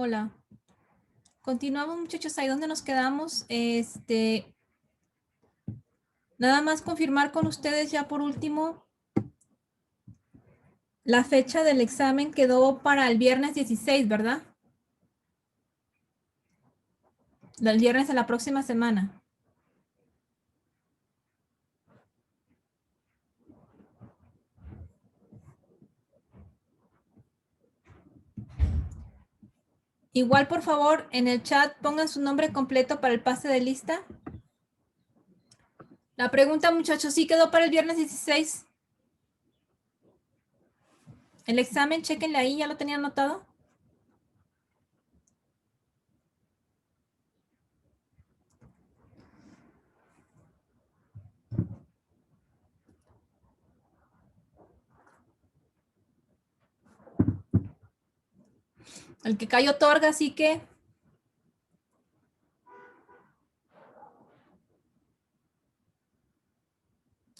Hola. Continuamos, muchachos, ahí donde nos quedamos. Nada más confirmar con ustedes ya por último. La fecha del examen quedó para el viernes 16, ¿verdad? El viernes de la próxima semana. Igual, por favor, en el chat pongan su nombre completo para el pase de lista. La pregunta, muchachos, ¿sí quedó para el viernes 16? El examen, chéquenle ahí, ¿ya lo tenían anotado? El que cayó otorga, así que...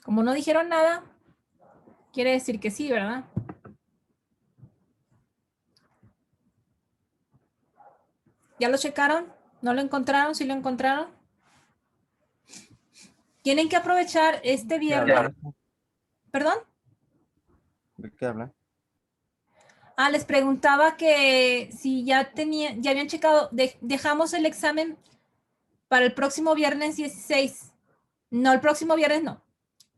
Como no dijeron nada, quiere decir que sí, ¿verdad? ¿Ya lo checaron? ¿No lo encontraron? ¿Sí lo encontraron? Tienen que aprovechar este ¿Qué viernes. habla? ¿Perdón? ¿De qué habla? Les preguntaba que si ya habían checado, dejamos el examen para el próximo viernes 16. No, el próximo viernes no.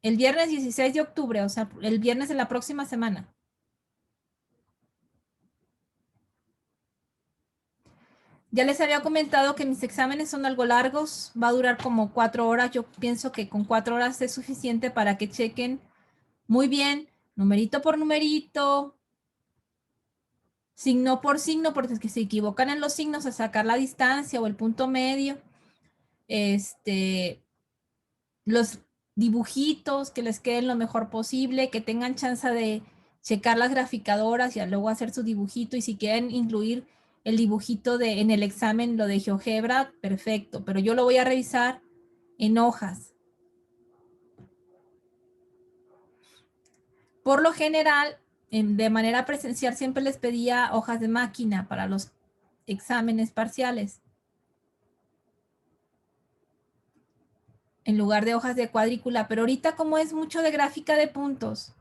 El viernes 16 de octubre, o sea, el viernes de la próxima semana. Ya les había comentado que mis exámenes son algo largos, va a durar como 4 horas. Yo pienso que con 4 horas es suficiente para que chequen muy bien, numerito por numerito, signo por signo, porque es que se equivocan en los signos a sacar la distancia o el punto medio. Los dibujitos que les queden lo mejor posible, que tengan chance de checar las graficadoras y luego hacer su dibujito, y si quieren incluir el dibujito en el examen, lo de GeoGebra, perfecto, pero yo lo voy a revisar en hojas. Por lo general, de manera presencial siempre les pedía hojas de máquina para los exámenes parciales, en lugar de hojas de cuadrícula, pero ahorita como es mucho de gráfica de puntos,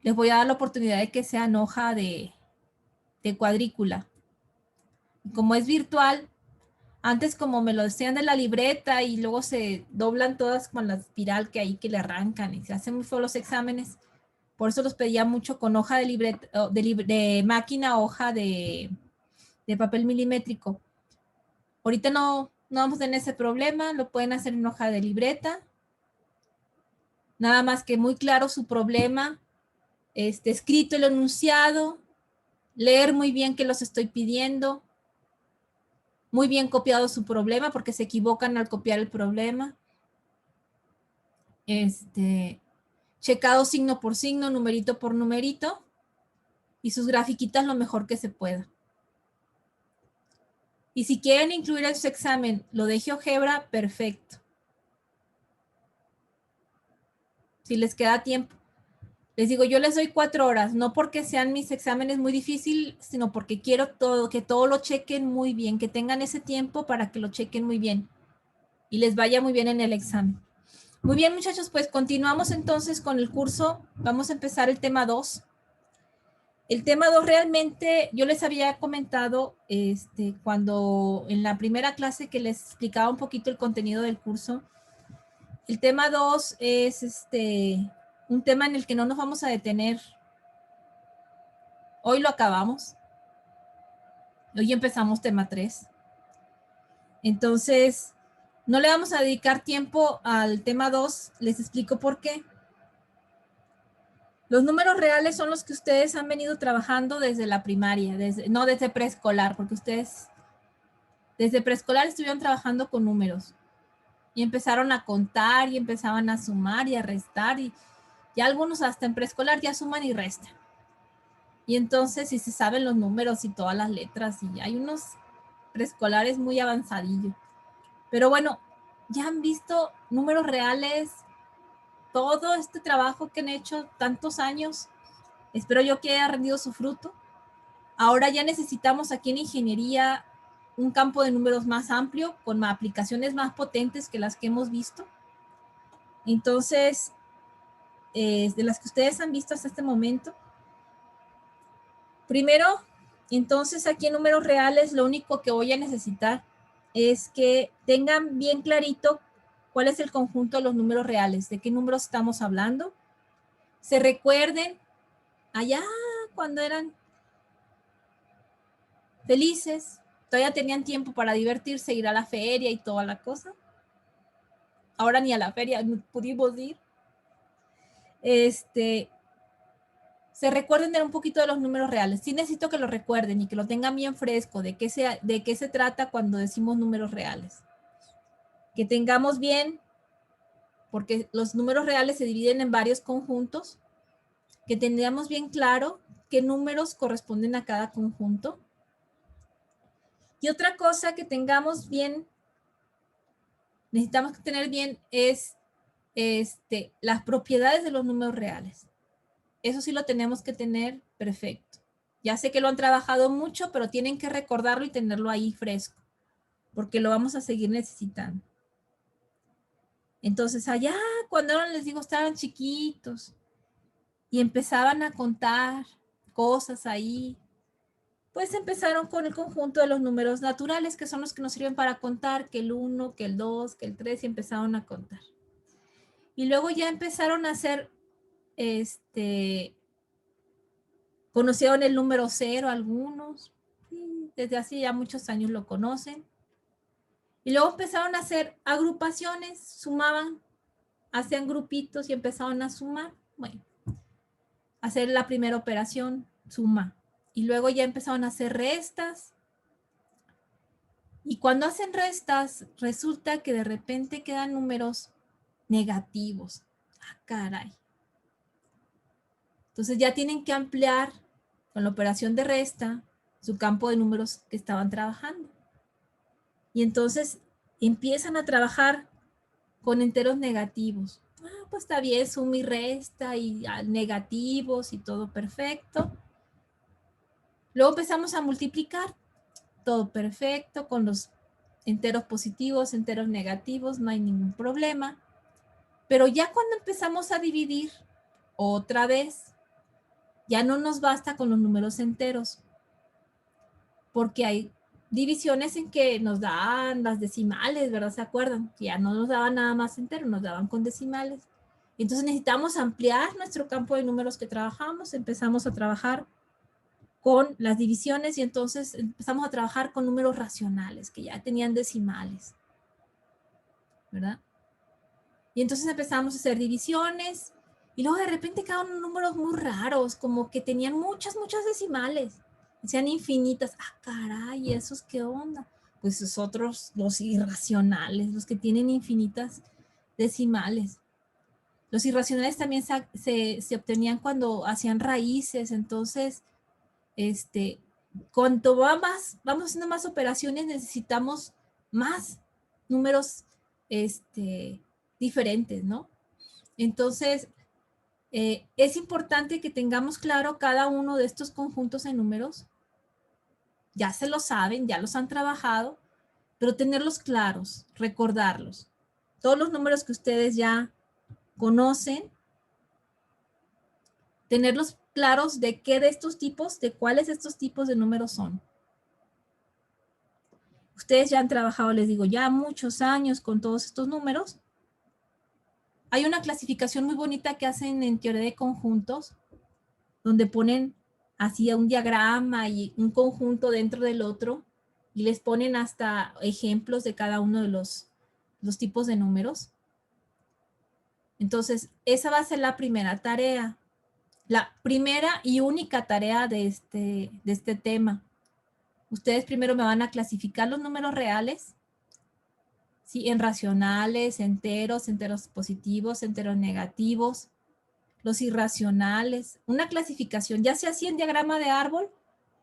les voy a dar la oportunidad de que sean hoja de cuadrícula. Como es virtual, antes como me lo decían de la libreta y luego se doblan todas con la espiral que hay que le arrancan y se hacen muy feos los exámenes, por eso los pedía mucho con hoja de libreta, de máquina, hoja de papel milimétrico. Ahorita no vamos a tener ese problema, lo pueden hacer en hoja de libreta, nada más que muy claro su problema, escrito el enunciado, leer muy bien qué los estoy pidiendo, muy bien copiado su problema, porque se equivocan al copiar el problema. Checado signo por signo, numerito por numerito, y sus grafiquitas lo mejor que se pueda. Y si quieren incluir en su examen lo de GeoGebra, perfecto. Si les queda tiempo. Les digo, yo les doy 4 horas, no porque sean mis exámenes muy difíciles, sino porque quiero que todo lo chequen muy bien, que tengan ese tiempo para que lo chequen muy bien y les vaya muy bien en el examen. Muy bien, muchachos, pues continuamos entonces con el curso. Vamos a empezar el tema 2. El tema 2 realmente, yo les había comentado cuando en la primera clase que les explicaba un poquito el contenido del curso. El tema 2 es un tema en el que no nos vamos a detener. Hoy lo acabamos. Hoy empezamos tema 3. Entonces, no le vamos a dedicar tiempo al tema 2. Les explico por qué. Los números reales son los que ustedes han venido trabajando desde la primaria, no desde preescolar, porque ustedes desde preescolar estuvieron trabajando con números y empezaron a contar y empezaban a sumar y a restar, y ya algunos hasta en preescolar ya suman y restan. Y entonces si se saben los números y todas las letras, y hay unos preescolares muy avanzadillos. Pero bueno, ya han visto números reales, todo este trabajo que han hecho tantos años. Espero yo que haya rendido su fruto. Ahora ya necesitamos aquí en ingeniería un campo de números más amplio, con aplicaciones más potentes que las que hemos visto. Entonces, de las que ustedes han visto hasta este momento. Primero, entonces aquí en números reales, lo único que voy a necesitar es que tengan bien clarito cuál es el conjunto de los números reales, de qué números estamos hablando. Se recuerden allá cuando eran felices, todavía tenían tiempo para divertirse, ir a la feria y toda la cosa. Ahora ni a la feria pudimos ir. Se recuerden de un poquito de los números reales. Sí necesito que lo recuerden y que lo tengan bien fresco de qué se trata cuando decimos números reales. Que tengamos bien, porque los números reales se dividen en varios conjuntos, que tengamos bien claro qué números corresponden a cada conjunto. Y otra cosa que tengamos bien, necesitamos tener bien es las propiedades de los números reales. Eso sí lo tenemos que tener perfecto. Ya sé que lo han trabajado mucho, pero tienen que recordarlo y tenerlo ahí fresco, porque lo vamos a seguir necesitando. Entonces, allá, cuando les digo, estaban chiquitos y empezaban a contar cosas ahí, pues empezaron con el conjunto de los números naturales, que son los que nos sirven para contar, que el 1, que el 2, que el 3, y empezaron a contar. Y luego ya empezaron a hacer, conocieron el número 0 algunos, desde hace ya muchos años lo conocen. Y luego empezaron a hacer agrupaciones, sumaban, hacían grupitos y empezaron a sumar. Bueno, hacer la primera operación, suma. Y luego ya empezaron a hacer restas. Y cuando hacen restas, resulta que de repente quedan números negativos. Ah, caray. Entonces ya tienen que ampliar con la operación de resta su campo de números que estaban trabajando. Y entonces empiezan a trabajar con enteros negativos. Ah, pues está bien, suma y resta y negativos y todo perfecto. Luego empezamos a multiplicar, todo perfecto, con los enteros positivos, enteros negativos, no hay ningún problema. Pero ya cuando empezamos a dividir otra vez, ya no nos basta con los números enteros, porque hay divisiones en que nos dan las decimales, ¿verdad? ¿Se acuerdan? Que ya no nos daban nada más entero, nos daban con decimales. Entonces necesitamos ampliar nuestro campo de números que trabajamos, empezamos a trabajar con las divisiones y entonces empezamos a trabajar con números racionales que ya tenían decimales, ¿verdad? Y entonces empezamos a hacer divisiones y luego de repente quedaron números muy raros, como que tenían muchas decimales, sean infinitas. Ah, caray, ¿esos qué onda? Pues esos otros, los irracionales, los que tienen infinitas decimales. Los irracionales también se obtenían cuando hacían raíces, entonces, cuanto vamos haciendo más operaciones, necesitamos más números, diferentes, ¿no? Entonces, es importante que tengamos claro cada uno de estos conjuntos de números. Ya se lo saben, ya los han trabajado, pero tenerlos claros, recordarlos. Todos los números que ustedes ya conocen, tenerlos claros de qué de estos tipos, de cuáles de estos tipos de números son. Ustedes ya han trabajado, les digo, ya muchos años con todos estos números. Hay una clasificación muy bonita que hacen en teoría de conjuntos, donde ponen así un diagrama y un conjunto dentro del otro, y les ponen hasta ejemplos de cada uno de los tipos de números. Entonces, esa va a ser la primera tarea, la primera y única tarea de este tema. Ustedes primero me van a clasificar los números reales, ¿sí? En racionales, enteros positivos, enteros negativos, los irracionales, una clasificación, ya sea así en diagrama de árbol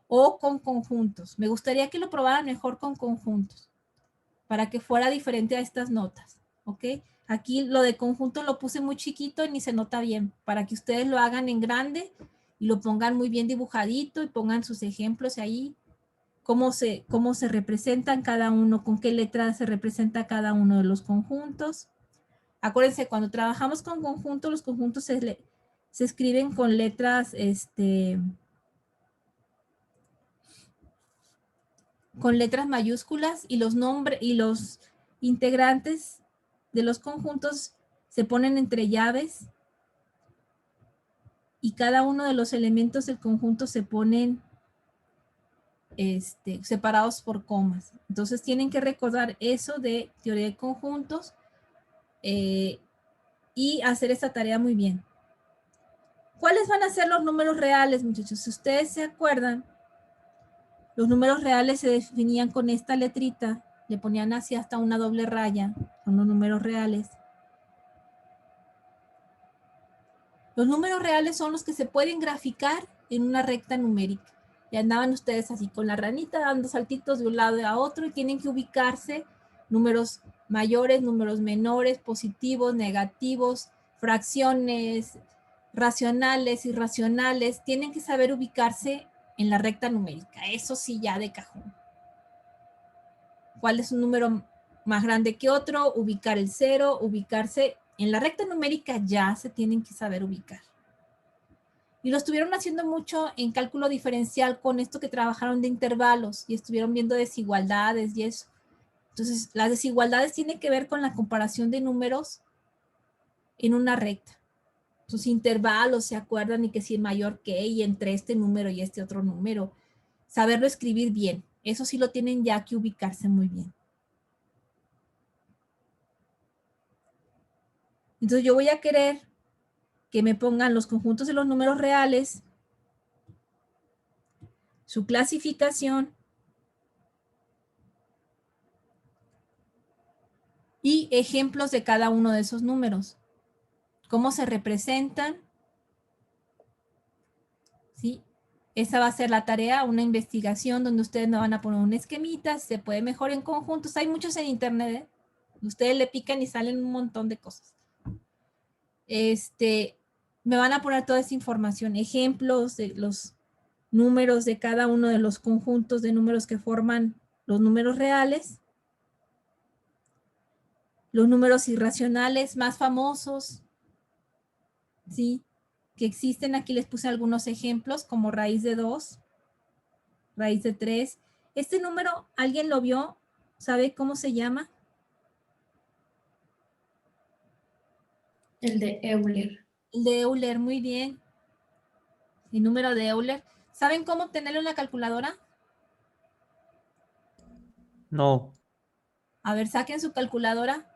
o con conjuntos. Me gustaría que lo probaran mejor con conjuntos, para que fuera diferente a estas notas, ¿ok? Aquí lo de conjunto lo puse muy chiquito y ni se nota bien, para que ustedes lo hagan en grande y lo pongan muy bien dibujadito y pongan sus ejemplos ahí, cómo se representan cada uno, con qué letra se representa cada uno de los conjuntos. Acuérdense, cuando trabajamos con conjuntos, los conjuntos se escriben con letras, con letras mayúsculas, y los nombres y los integrantes de los conjuntos se ponen entre llaves, y cada uno de los elementos del conjunto se ponen separados por comas. Entonces tienen que recordar eso de teoría de conjuntos y hacer esta tarea muy bien. ¿Cuáles van a ser los números reales, muchachos? Si ustedes se acuerdan, los números reales se definían con esta letrita, le ponían así hasta una doble raya, son los números reales. Los números reales son los que se pueden graficar en una recta numérica. Y andaban ustedes así con la ranita dando saltitos de un lado a otro y tienen que ubicarse números mayores, números menores, positivos, negativos, fracciones, racionales, irracionales. Tienen que saber ubicarse en la recta numérica. Eso sí, ya de cajón. ¿Cuál es un número más grande que otro? Ubicar el cero, ubicarse en la recta numérica, ya se tienen que saber ubicar. Y lo estuvieron haciendo mucho en cálculo diferencial con esto que trabajaron de intervalos y estuvieron viendo desigualdades y eso. Entonces, las desigualdades tienen que ver con la comparación de números en una recta. Sus intervalos, ¿se acuerdan? Y que si es mayor que y entre este número y este otro número. Saberlo escribir bien. Eso sí lo tienen ya que ubicarse muy bien. Entonces, yo voy a querer que me pongan los conjuntos de los números reales, su clasificación y ejemplos de cada uno de esos números. ¿Cómo se representan? ¿Sí? Esa va a ser la tarea, una investigación donde ustedes me van a poner un esquemita, se puede mejor en conjuntos. Hay muchos en internet, ¿eh? Ustedes le pican y salen un montón de cosas. Me van a poner toda esa información, ejemplos de los números de cada uno de los conjuntos de números que forman los números reales, los números irracionales más famosos, ¿sí? Que existen. Aquí les puse algunos ejemplos como raíz de 2, raíz de 3. Este número, ¿alguien lo vio? ¿Sabe cómo se llama? El de Euler. El de Euler, muy bien. El número de Euler. ¿Saben cómo obtenerlo en la calculadora? No. A ver, saquen su calculadora.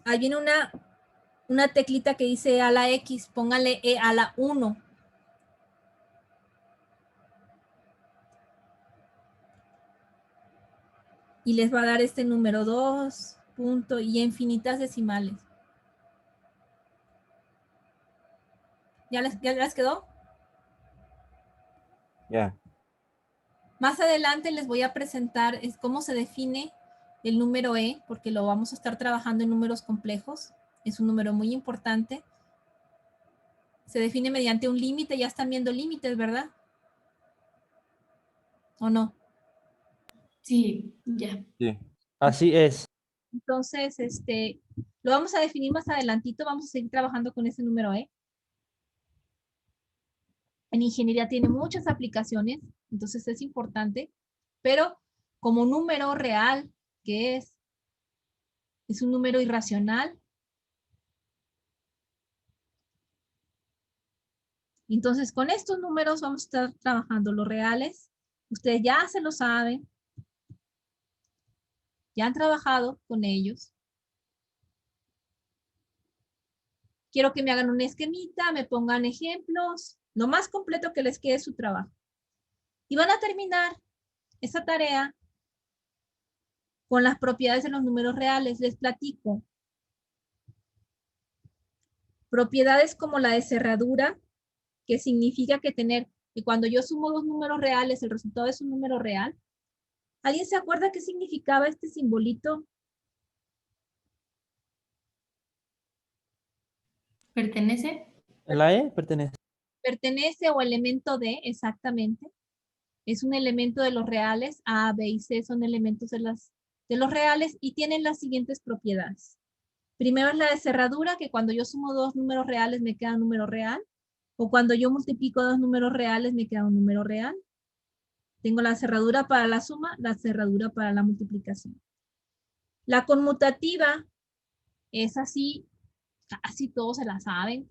Ahí viene una teclita que dice a la X, póngale E a la 1. Y les va a dar este número 2, punto, y infinitas decimales. ¿Ya les quedó? Ya. Más adelante les voy a presentar cómo se define el número E, porque lo vamos a estar trabajando en números complejos. Es un número muy importante. Se define mediante un límite. Ya están viendo límites, ¿verdad? ¿O no? Sí, ya. Sí. Así es. Entonces, lo vamos a definir más adelantito. Vamos a seguir trabajando con ese número E. En ingeniería tiene muchas aplicaciones, entonces es importante, pero como número real, que es un número irracional. Entonces, con estos números vamos a estar trabajando los reales. Ustedes ya se lo saben, ya han trabajado con ellos. Quiero que me hagan un esquemita, me pongan ejemplos, lo más completo que les quede su trabajo. Y van a terminar esa tarea con las propiedades de los números reales. Les platico. Propiedades como la de cerradura, que significa que cuando yo sumo dos números reales, el resultado es un número real. ¿Alguien se acuerda qué significaba este simbolito? ¿Pertenece? La E pertenece. Pertenece o elemento de, exactamente. Es un elemento de los reales. A, B y C son elementos de los reales y tienen las siguientes propiedades. Primero es la de cerradura, que cuando yo sumo dos números reales me queda un número real. O cuando yo multiplico dos números reales me queda un número real. Tengo la cerradura para la suma, la cerradura para la multiplicación. La conmutativa es así, casi todos se la saben.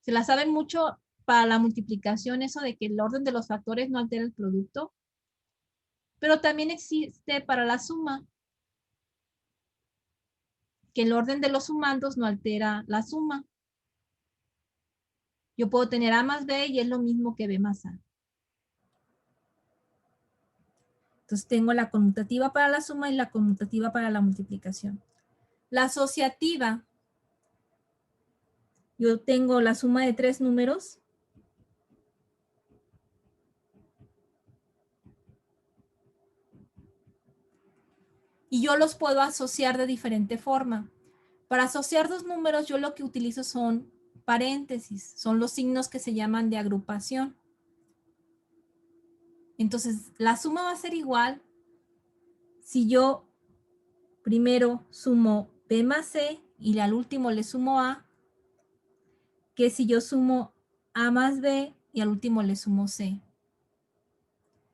Se la saben mucho para la multiplicación, eso de que el orden de los factores no altera el producto. Pero también existe para la suma, que el orden de los sumandos no altera la suma. Yo puedo tener A más B y es lo mismo que B más A. Entonces tengo la conmutativa para la suma y la conmutativa para la multiplicación. La asociativa, yo tengo la suma de tres números. Y yo los puedo asociar de diferente forma. Para asociar dos números, yo lo que utilizo son paréntesis, son los signos que se llaman de agrupación. Entonces, la suma va a ser igual si yo primero sumo B más C y al último le sumo A, que si yo sumo A más B y al último le sumo C.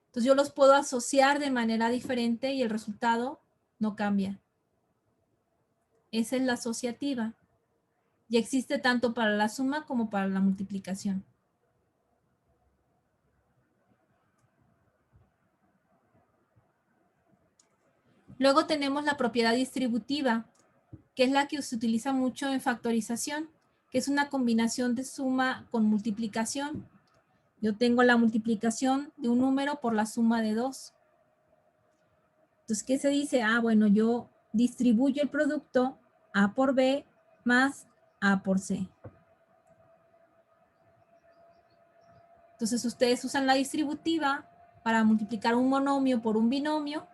Entonces yo los puedo asociar de manera diferente y el resultado no cambia. Esa es la asociativa. Y existe tanto para la suma como para la multiplicación. Luego tenemos la propiedad distributiva, que es la que se utiliza mucho en factorización, que es una combinación de suma con multiplicación. Yo tengo la multiplicación de un número por la suma de dos. Entonces, ¿qué se dice? Ah, bueno, yo distribuyo el producto A por B más A por C. Entonces, ustedes usan la distributiva para multiplicar un monomio por un binomio.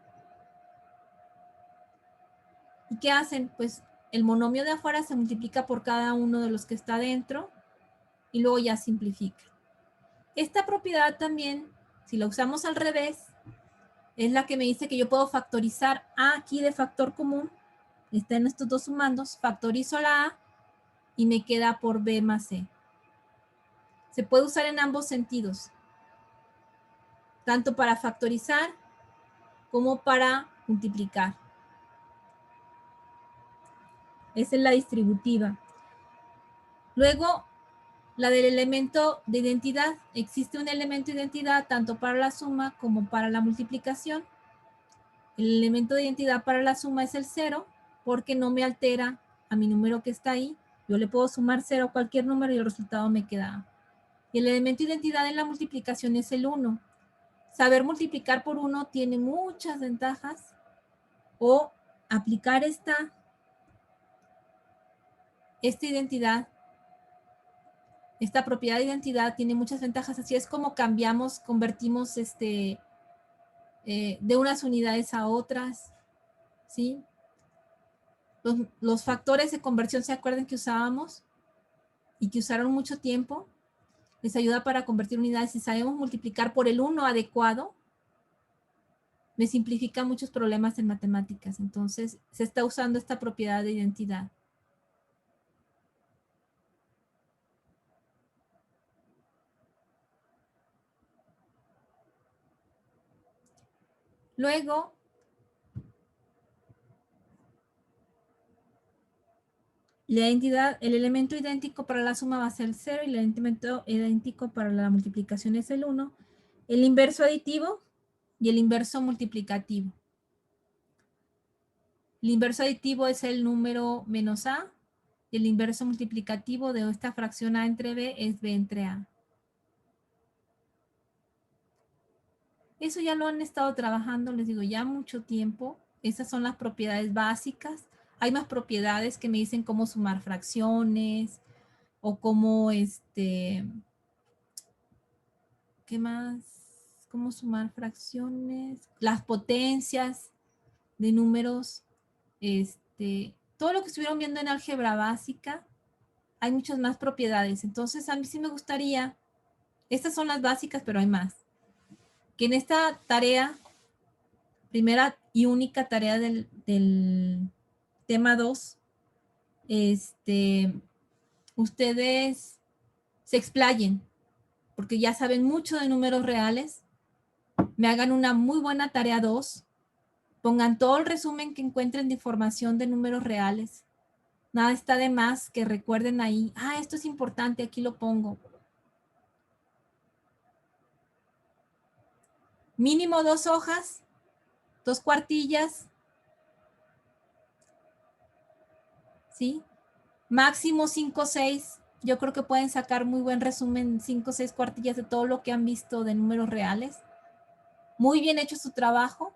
¿Y qué hacen? Pues el monomio de afuera se multiplica por cada uno de los que está dentro y luego ya simplifica. Esta propiedad también, si la usamos al revés, es la que me dice que yo puedo factorizar A aquí de factor común. Está en estos dos sumandos, factorizo la A y me queda por B más C. Se puede usar en ambos sentidos, tanto para factorizar como para multiplicar. Esa es la distributiva. Luego, la del elemento de identidad. Existe un elemento de identidad tanto para la suma como para la multiplicación. El elemento de identidad para la suma es el 0 porque no me altera a mi número que está ahí. Yo le puedo sumar 0 a cualquier número y el resultado me queda. Y el elemento de identidad en la multiplicación es el 1. Saber multiplicar por 1 tiene muchas ventajas o aplicar esta identidad, esta propiedad de identidad tiene muchas ventajas. Así es como cambiamos, convertimos de unas unidades a otras, ¿sí? Los factores de conversión, ¿se acuerdan que usábamos? Y que usaron mucho tiempo. Les ayuda para convertir unidades. Si sabemos multiplicar por el 1 adecuado, me simplifica muchos problemas en matemáticas. Entonces, se está usando esta propiedad de identidad. Luego, la identidad, el elemento idéntico para la suma va a ser el 0 y el elemento idéntico para la multiplicación es el 1. El inverso aditivo y el inverso multiplicativo. El inverso aditivo es el número menos A y el inverso multiplicativo de esta fracción A entre B es B entre A. Eso ya lo han estado trabajando, les digo, ya mucho tiempo. Esas son las propiedades básicas. Hay más propiedades que me dicen cómo sumar fracciones o cómo, ¿qué más? cómo sumar fracciones, las potencias de números, todo lo que estuvieron viendo en álgebra básica, hay muchas más propiedades. Entonces, a mí sí me gustaría, estas son las básicas, pero hay más, que en esta tarea, primera y única tarea del tema 2, ustedes se explayen, porque ya saben mucho de números reales, me hagan una muy buena tarea 2, pongan todo el resumen que encuentren de información de números reales. Nada está de más que recuerden ahí, esto es importante, aquí lo pongo. Mínimo 2 hojas, 2 cuartillas, ¿sí? Máximo 5 o 6. Yo creo que pueden sacar muy buen resumen, 5 o 6 cuartillas de todo lo que han visto de números reales. Muy bien hecho su trabajo.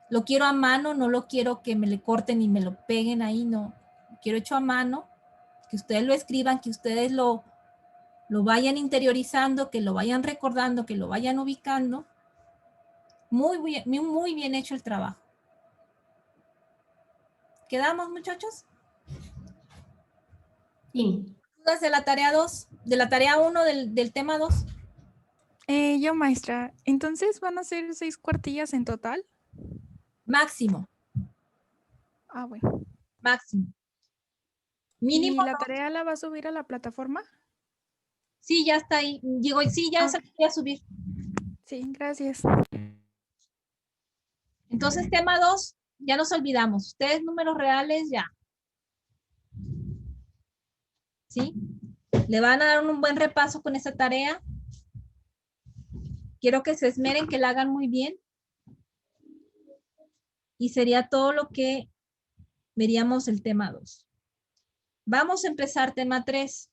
Lo quiero a mano, no lo quiero que me le corten y me lo peguen ahí, no. Lo quiero hecho a mano, que ustedes lo escriban, que ustedes lo vayan interiorizando, que lo vayan recordando, que lo vayan ubicando. Muy bien hecho el trabajo. ¿Quedamos, muchachos? Sí. ¿Dudas de la tarea 2? ¿De la tarea 1 del tema 2? Yo, maestra, entonces van a ser 6 cuartillas en total. Máximo. Bueno. Máximo. Mínimo. ¿Y la tarea la va a subir a la plataforma? Sí, ya está ahí. Digo, sí, ya se voy a subir. Sí, gracias. Entonces, tema 2, ya nos olvidamos. Ustedes números reales, ya. ¿Sí? Le van a dar un buen repaso con esta tarea. Quiero que se esmeren, que la hagan muy bien. Y sería todo lo que veríamos el tema 2. Vamos a empezar tema 3.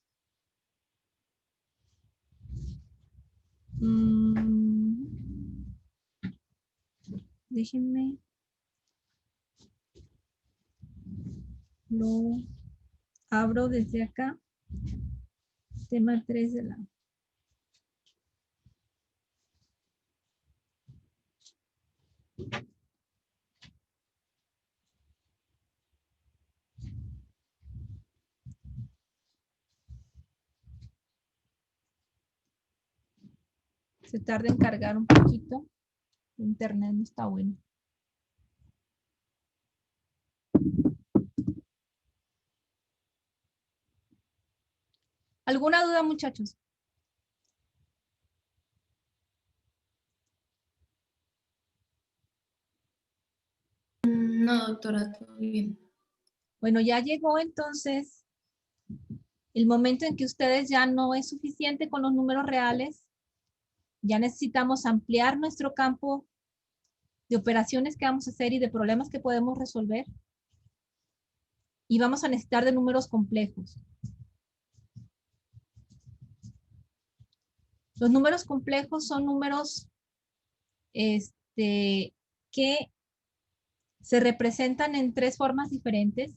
Déjenme. Lo abro desde acá. Tema 3 de la... Se tarda en cargar un poquito. Internet no está bueno. ¿Alguna duda, muchachos? No, doctora, todo bien. Bueno, ya llegó entonces el momento en que ustedes ya no es suficiente con los números reales. Ya necesitamos ampliar nuestro campo de operaciones que vamos a hacer y de problemas que podemos resolver. Y vamos a necesitar de números complejos. Los números complejos son números que se representan en 3 formas diferentes.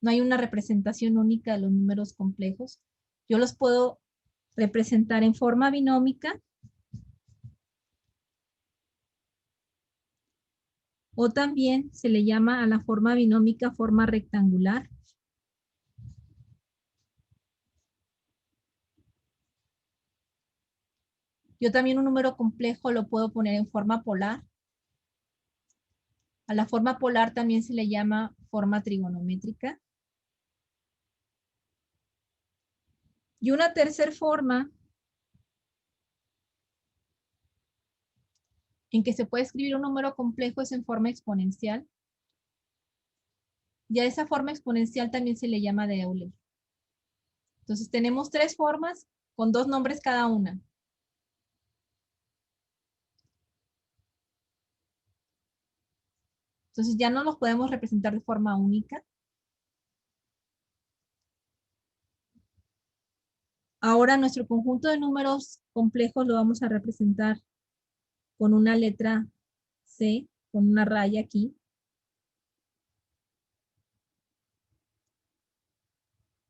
No hay una representación única de los números complejos. Yo los puedo representar en forma binómica o también se le llama a la forma binómica forma rectangular. Yo también un número complejo lo puedo poner en forma polar. A la forma polar también se le llama forma trigonométrica. Y una tercera forma en que se puede escribir un número complejo es en forma exponencial. Y a esa forma exponencial también se le llama de Euler. Entonces tenemos 3 formas con 2 nombres cada una. Entonces ya no los podemos representar de forma única. Ahora nuestro conjunto de números complejos lo vamos a representar con una letra C, con una raya aquí.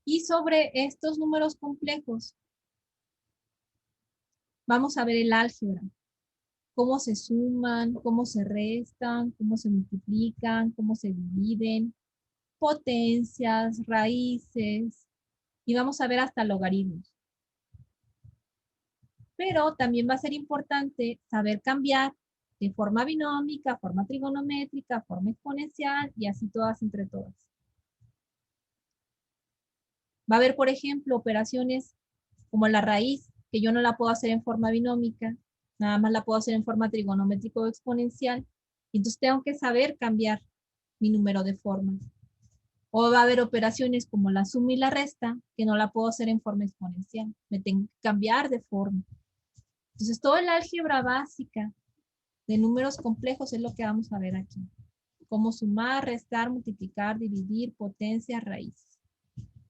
Y sobre estos números complejos Vamos a ver el álgebra. Cómo se suman, cómo se restan, cómo se multiplican, cómo se dividen, potencias, raíces, y vamos a ver hasta logaritmos. Pero también va a ser importante saber cambiar de forma binómica, forma trigonométrica, forma exponencial y así todas entre todas. Va a haber, por ejemplo, operaciones como la raíz, que yo no la puedo hacer en forma binómica, nada más la puedo hacer en forma trigonométrica o exponencial. Entonces tengo que saber cambiar mi número de formas. O va a haber operaciones como la suma y la resta, que no la puedo hacer en forma exponencial. Me tengo que cambiar de forma. Entonces, todo el álgebra básica de números complejos es lo que vamos a ver aquí. Cómo sumar, restar, multiplicar, dividir, potencia, raíces.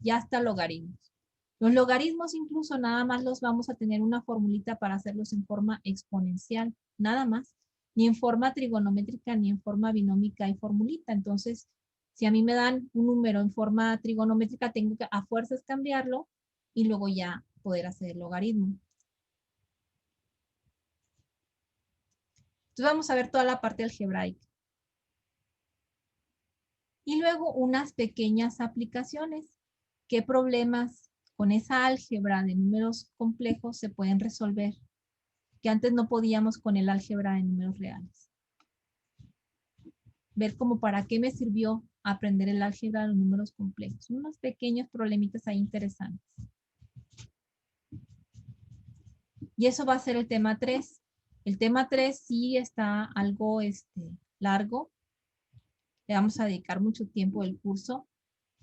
Y hasta logaritmos. Los logaritmos incluso nada más los vamos a tener una formulita para hacerlos en forma exponencial, nada más. Ni en forma trigonométrica, ni en forma binómica y formulita. Entonces, si a mí me dan un número en forma trigonométrica, tengo que a fuerzas cambiarlo y luego ya poder hacer el logaritmo. Entonces vamos a ver toda la parte algebraica. Y luego unas pequeñas aplicaciones. ¿Qué problemas con esa álgebra de números complejos se pueden resolver? Que antes no podíamos con el álgebra de números reales. Ver como para qué me sirvió aprender el álgebra de los números complejos. Unos pequeños problemitas ahí interesantes. Y eso va a ser el tema 3. El tema 3 sí está algo largo. Le vamos a dedicar mucho tiempo del curso.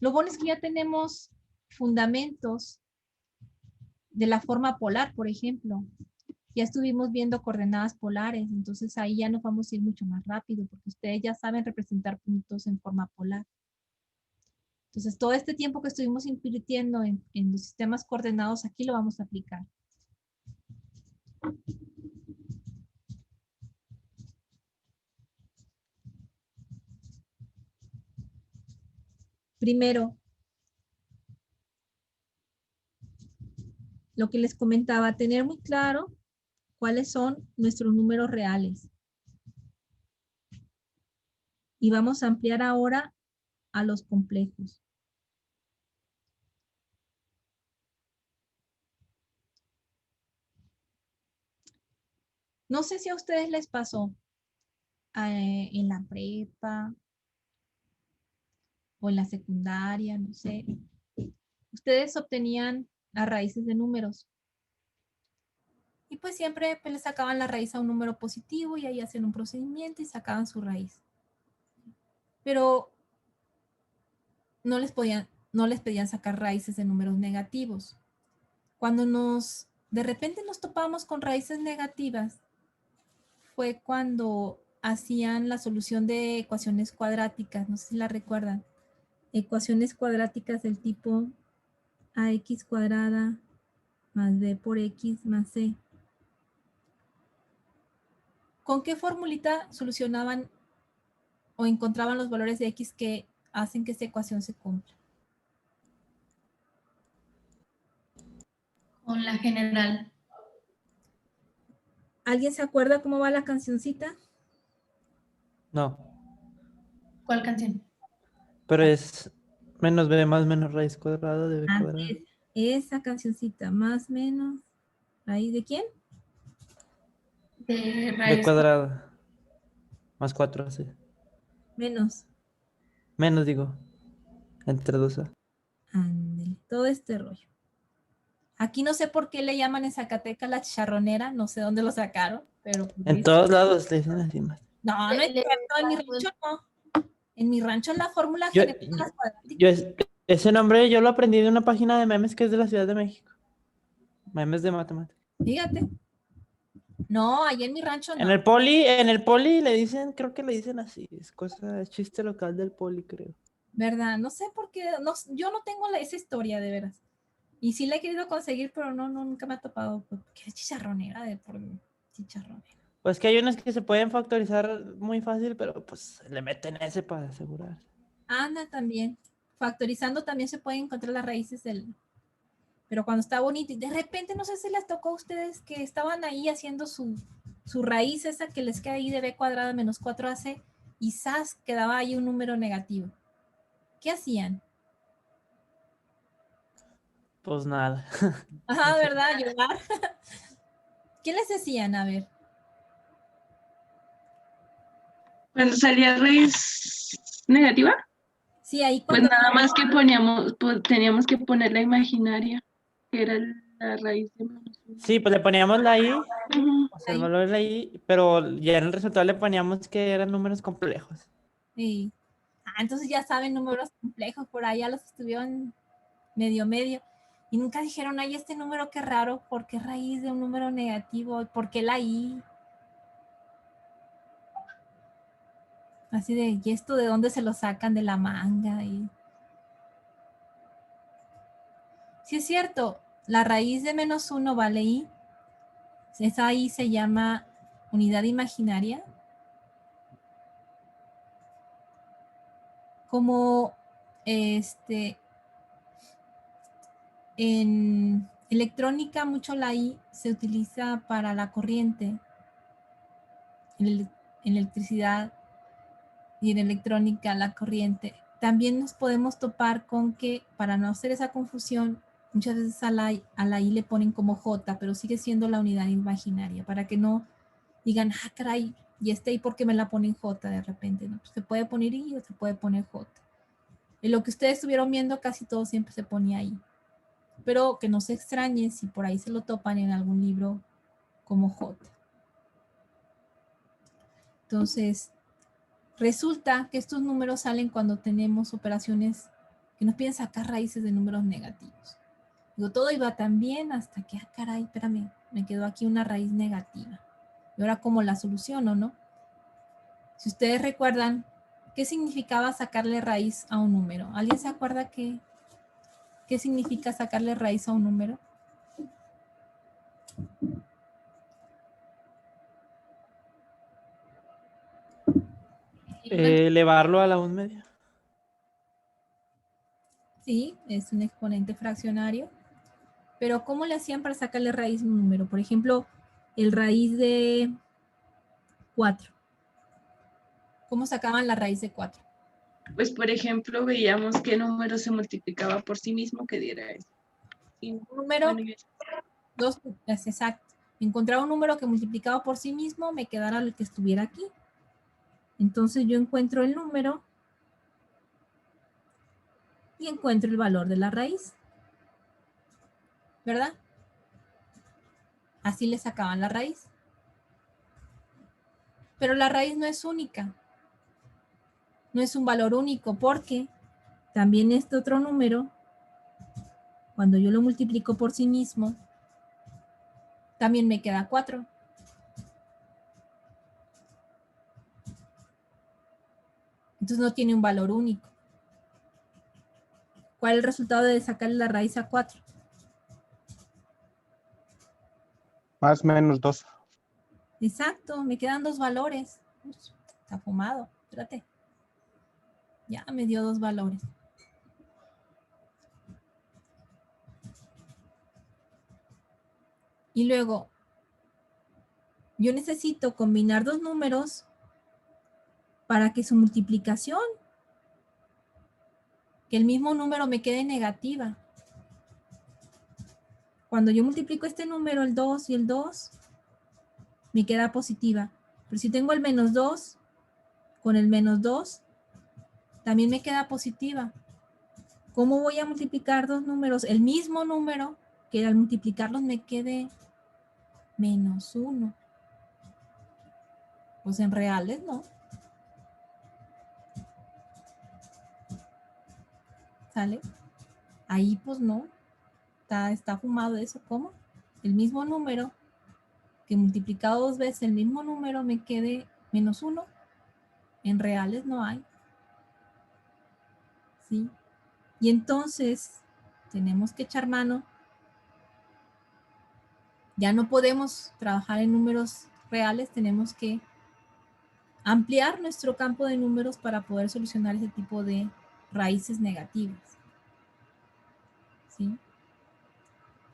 Lo bueno es que ya tenemos fundamentos de la forma polar, por ejemplo. Ya estuvimos viendo coordenadas polares, entonces ahí ya nos vamos a ir mucho más rápido porque ustedes ya saben representar puntos en forma polar. Entonces todo este tiempo que estuvimos invirtiendo en los sistemas coordenados, aquí lo vamos a aplicar. Primero, lo que les comentaba, tener muy claro cuáles son nuestros números reales. Y vamos a ampliar ahora a los complejos. No sé si a ustedes les pasó en la prepa o en la secundaria, no sé. Ustedes obtenían las raíces de números. Y pues siempre pues, le sacaban la raíz a un número positivo y ahí hacían un procedimiento y sacaban su raíz. Pero no les pedían sacar raíces de números negativos. Cuando de repente nos topamos con raíces negativas, fue cuando hacían la solución de ecuaciones cuadráticas, no sé si la recuerdan. Ecuaciones cuadráticas del tipo ax cuadrada más b por x más c. ¿Con qué formulita solucionaban o encontraban los valores de x que hacen que esta ecuación se cumpla? Con la general. ¿Alguien se acuerda cómo va la cancioncita? No, ¿Cuál canción? pero es menos b más menos raíz cuadrada de b Así cuadrada. es. Esa cancioncita, más menos, ¿raíz de quién? De B raíz. cuadrada. Más 4, sí. Menos. Menos digo. Entre 2a. Ándale, todo este rollo. Aquí no sé por qué le llaman en Zacatecas la chicharronera, no sé dónde lo sacaron, pero pues, En todos lados le dicen así más. no, no es cierto, en mi rancho no. En mi rancho la fórmula Yo, general de las cuadráticas. ese nombre yo lo aprendí de una página de memes que es de la Ciudad de México. Memes de matemáticas. Fíjate. No, allá en mi rancho En no. el poli le dicen, creo que le dicen así. Es chiste local del poli, creo. ¿Verdad? No sé por qué, no, yo no tengo esa historia de veras. Y sí la he querido conseguir, pero no, nunca me ha topado. ¿Qué chicharronera de por chicharronera? Pues que hay unas que se pueden factorizar muy fácil, pero pues le meten ese para asegurar. Anda también. Factorizando también se pueden encontrar las raíces pero cuando está bonito, y de repente, no sé si les tocó a ustedes que estaban ahí haciendo su raíz, esa que les queda ahí de b cuadrada menos 4ac, y ¡zas! Quedaba ahí un número negativo. ¿Qué hacían? Pues nada. Ajá, ¿verdad? Llorar. ¿Qué les decían? A ver. Cuando salía raíz negativa, Sí, ahí pues cuando... nada más que poníamos, pues teníamos que poner la imaginaria, que era la raíz de menos uno. Sí, pues le poníamos la I, Ujú. o sea, el valor de la I, pero ya en el resultado le poníamos que eran números complejos. Sí. Entonces ya saben números complejos, por ahí ya los estuvieron medio. Y nunca dijeron, ay, este número qué raro, ¿por qué raíz de un número negativo? ¿Por qué la I? Así de, ¿y esto de dónde se lo sacan de la manga? Y... Sí es cierto, la raíz de menos 1 vale I. Esa I se llama unidad imaginaria. Como en electrónica mucho la I se utiliza para la corriente, en electricidad y en electrónica la corriente. También nos podemos topar con que, para no hacer esa confusión, muchas veces a la I le ponen como J, pero sigue siendo la unidad imaginaria, para que no digan, caray, y I, ¿por qué me la ponen J de repente? ¿No? Pues se puede poner I o se puede poner J. En lo que ustedes estuvieron viendo, casi todo siempre se ponía I. Pero que no se extrañe si por ahí se lo topan en algún libro como J. Entonces, resulta que estos números salen cuando tenemos operaciones que nos piden sacar raíces de números negativos. Digo, todo iba tan bien hasta que, caray, espérame, me quedó aquí una raíz negativa. Y ahora, ¿cómo la soluciono, no? Si ustedes recuerdan, ¿qué significaba sacarle raíz a un número? ¿Alguien se acuerda qué significa sacarle raíz a un número? Elevarlo a la 1/2. Sí, es un exponente fraccionario. Pero ¿cómo le hacían para sacarle raíz a un número? Por ejemplo, el raíz de 4. ¿Cómo sacaban la raíz de 4? Pues por ejemplo, veíamos qué número se multiplicaba por sí mismo que diera eso. Y, Un número, bueno, y eso. es exacto. Encontraba un número que multiplicaba por sí mismo, me quedara el que estuviera aquí. Entonces yo encuentro el número y encuentro el valor de la raíz. ¿Verdad? Así le sacaban la raíz. Pero la raíz no es única. No es un valor único porque también este otro número, cuando yo lo multiplico por sí mismo, también me queda 4. Entonces no tiene un valor único. ¿Cuál es el resultado de sacarle la raíz a 4? Más menos 2. Exacto, me quedan 2 valores. Está fumado, espérate. Ya me dio 2 valores. Y luego, yo necesito combinar 2 números para que su multiplicación, que el mismo número me quede negativa. Cuando yo multiplico este número, el 2 y el 2, me queda positiva. Pero si tengo el menos 2 con el menos 2, también me queda positiva. ¿Cómo voy a multiplicar 2 números? El mismo número que al multiplicarlos me quede menos 1. Pues en reales no. ¿Sale? Ahí pues no. Está fumado eso. ¿Cómo? El mismo número que multiplicado 2 veces el mismo número me quede menos 1. En reales no hay. ¿Sí? Y entonces tenemos que echar mano. Ya no podemos trabajar en números reales, tenemos que ampliar nuestro campo de números para poder solucionar ese tipo de raíces negativas. ¿Sí?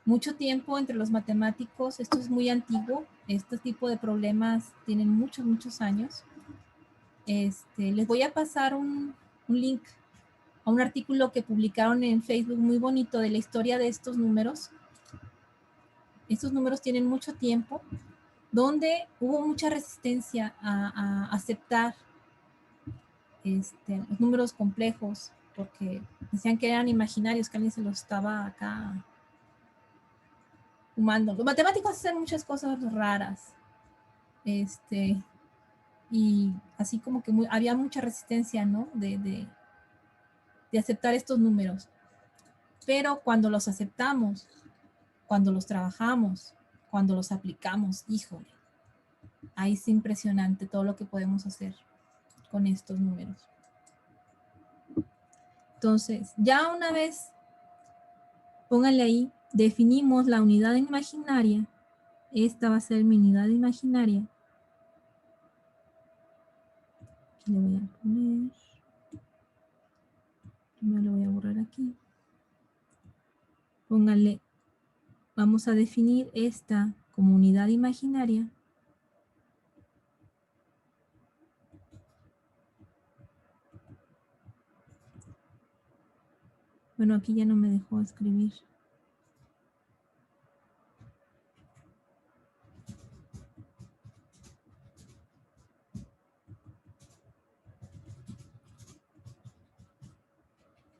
mucho tiempo entre los matemáticos. Esto es muy antiguo. Este tipo de problemas tienen muchos, muchos años. Les voy a pasar un link a un artículo que publicaron en Facebook muy bonito de la historia de estos números. Estos números tienen mucho tiempo, donde hubo mucha resistencia a aceptar los números complejos, porque decían que eran imaginarios, que alguien se los estaba acá fumando. Los matemáticos hacen muchas cosas raras. Y así como que había mucha resistencia, ¿no? De aceptar estos números. Pero cuando los aceptamos, cuando los trabajamos, cuando los aplicamos, híjole, ahí es impresionante todo lo que podemos hacer con estos números. Entonces, ya una vez, pónganle ahí, definimos la unidad imaginaria. Esta va a ser mi unidad imaginaria. Aquí le voy a poner. No lo voy a borrar aquí. Pónganle, vamos a definir esta como unidad imaginaria. Bueno, aquí ya no me dejó escribir.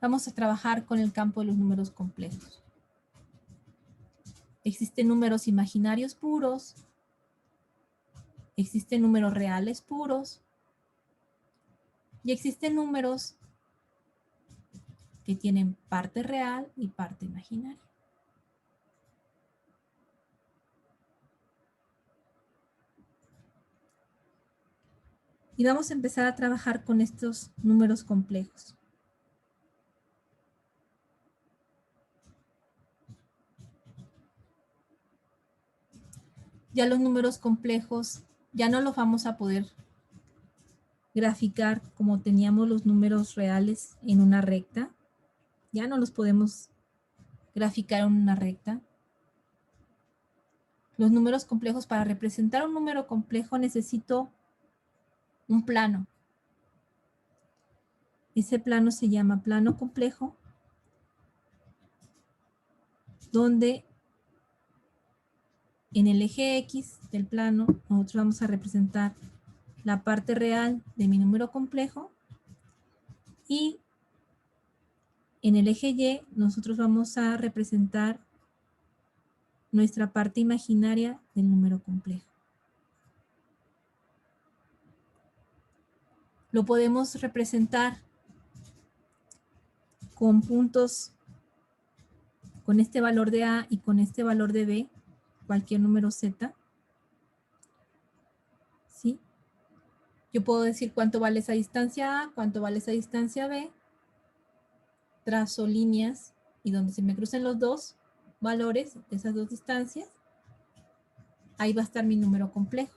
Vamos a trabajar con el campo de los números complejos. Existen números imaginarios puros, existen números reales puros y existen números que tienen parte real y parte imaginaria. Y vamos a empezar a trabajar con estos números complejos. Ya los números complejos ya no los vamos a poder graficar como teníamos los números reales en una recta. Ya no los podemos graficar en una recta. Los números complejos, para representar un número complejo necesito un plano. Ese plano se llama plano complejo, donde en el eje X del plano nosotros vamos a representar la parte real de mi número complejo y en el eje Y nosotros vamos a representar nuestra parte imaginaria del número complejo. Lo podemos representar con puntos, con este valor de A y con este valor de B, cualquier número Z. ¿Sí? Yo puedo decir cuánto vale esa distancia A, cuánto vale esa distancia B. Trazo líneas y donde se me crucen los dos valores de esas dos distancias, ahí va a estar mi número complejo.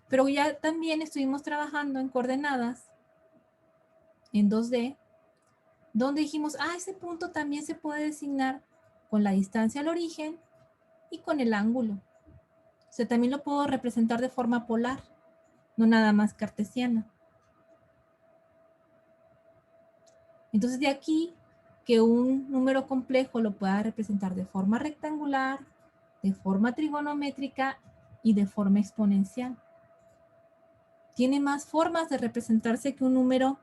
Pero ya también estuvimos trabajando en coordenadas en 2D, donde dijimos, ese punto también se puede designar con la distancia al origen y con el ángulo. O sea, también lo puedo representar de forma polar, no nada más cartesiana. Entonces de aquí que un número complejo lo pueda representar de forma rectangular, de forma trigonométrica y de forma exponencial. Tiene más formas de representarse que un número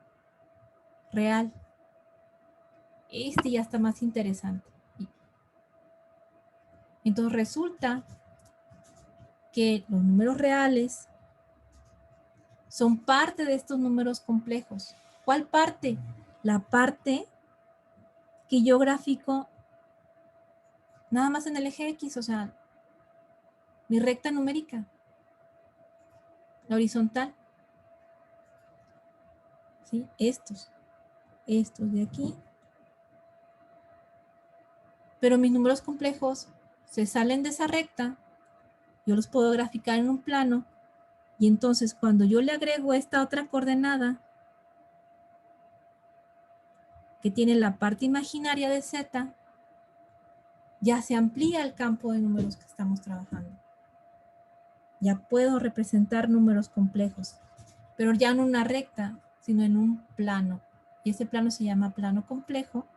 real. Este ya está más interesante. Entonces resulta que los números reales son parte de estos números complejos. ¿Cuál parte? La parte que yo grafico nada más en el eje X, o sea, mi recta numérica, la horizontal. ¿Sí? Estos de aquí. Pero mis números complejos se salen de esa recta, yo los puedo graficar en un plano, y entonces cuando yo le agrego esta otra coordenada, que tiene la parte imaginaria de Z, ya se amplía el campo de números que estamos trabajando. Ya puedo representar números complejos, pero ya no en una recta, sino en un plano. Y ese plano se llama plano complejo